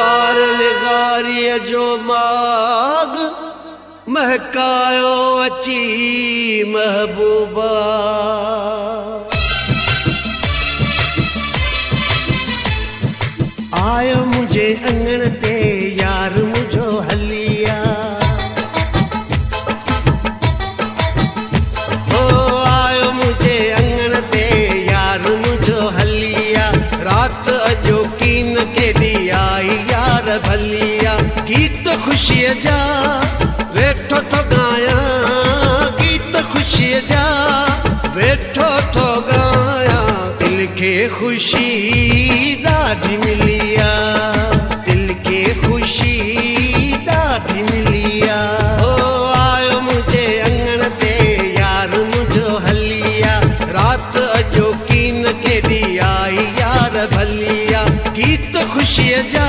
बार विगारीअ जो माग महकायो अची महबूबा। आयो मुझे अंगण ते यार मुझो हलिया, ओ आयो मुझे अंगण ते यार मुझो हलिया। रात अजो कीन के दी आई यार भलिया। गीत खुशी जा वेठो तो गाया, गीत खुशी जा वेठो तो गाया। दिल के खुशी ॾाढी मिलिया, दिल के खुशी ॾाढी मिलिया। ओ आयो मुझे अंगण ते यार मुझो हलिया। रात अजो कीन के दी आई यार भलिया। गीत खुशी जा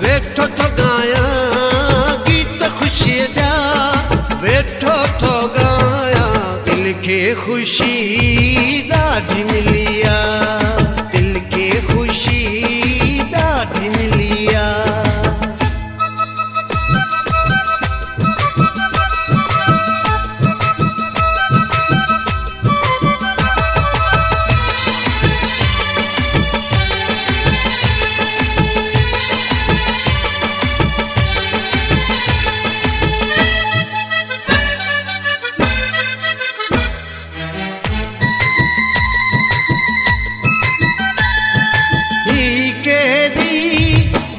वेठो तो गाया, गीत खुशी जा वेठो तो गाया। दिल के खुशी ॾाढी मिलिया, दिल के खुशी ॾाढी मिलिया।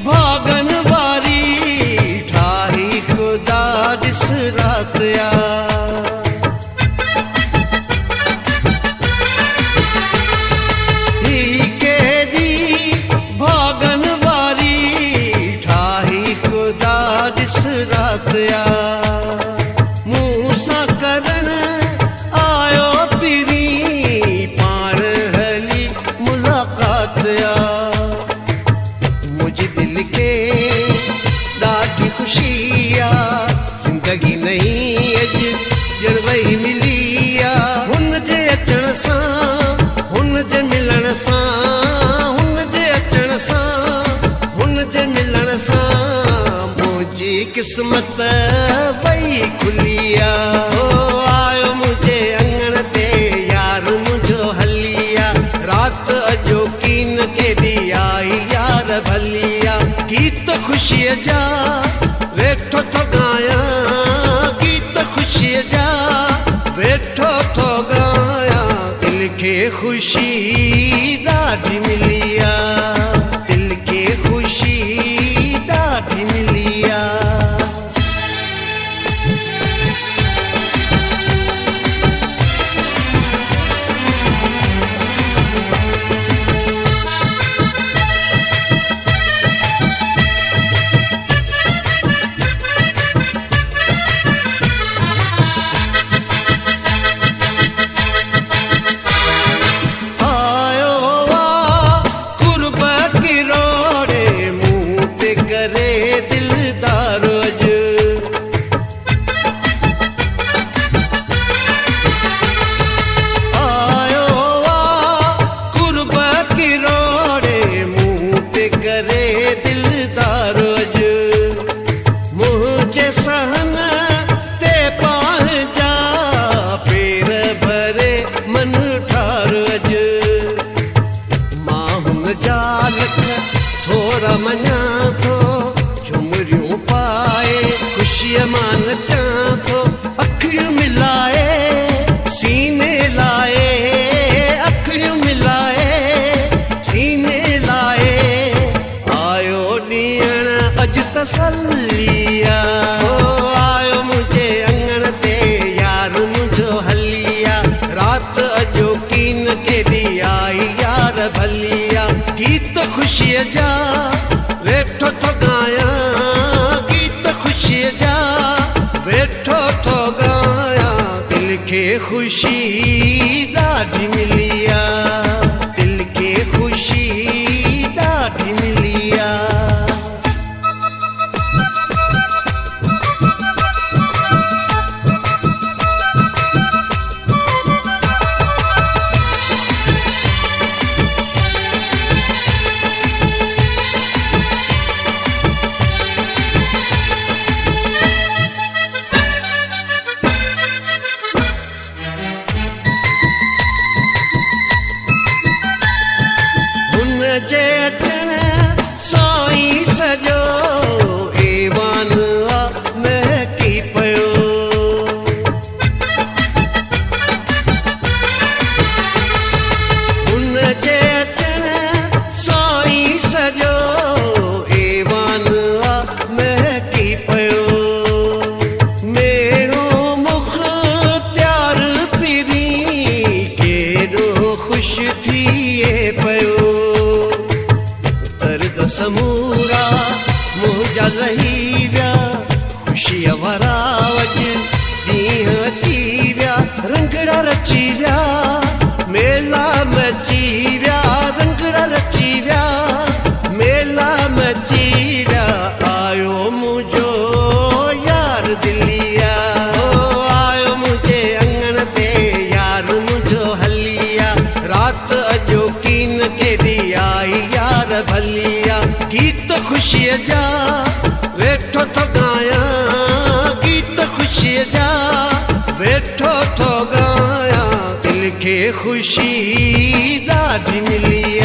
भागन वारी ठाही खुदा दिस रात या। ही केरी भागन वारी ठाही खुदा दिस रात या। मूसा करण आयो पिरी पाण हली मुलाकात या। मुझे दिल के ॾाढी खुशी आ, जिंदगी नहीं अज जड़वई मिली आ। हुन जे अचण सां, हुन जे मिलण सां, हुन जे अचण सां, हुन जे मिलण सां मुझी किस्मत वई खुली आ। ओ आयो मुझे अंगण ते यार मुझो हलिया। रात अजो कीन के दी आई यार भलिया। गीत खुशी जा वेठो तो गाया, गीत खुशी जा वेठो तो गाया। दिल के खुशी ॾाढी मिलिया, दिल के खुशी ॾाढी मिलिया। थोरा मञा थो झुमरियूं पाए, ख़ुशीअ मां नचां थो अखियूं मिलाए सीने लाए, अखियूं मिलाए सीने लाए। आयो ॾींहं अॼु तसल्लीअ, आयो मुंहिंजे अंगण ते यार मुंहिंजो हलिया। राति अॼो कीन के ॾी आई यार भलिया। गीत खुशीअ जा वेठो तो गाया, गीत खुशीअ जा वेठो तो गाया। दिल के खुशी ॾाढी मिली आ, दिल के खुशी ॾाढी मिली आ। खे खुशी ॾाढी मिली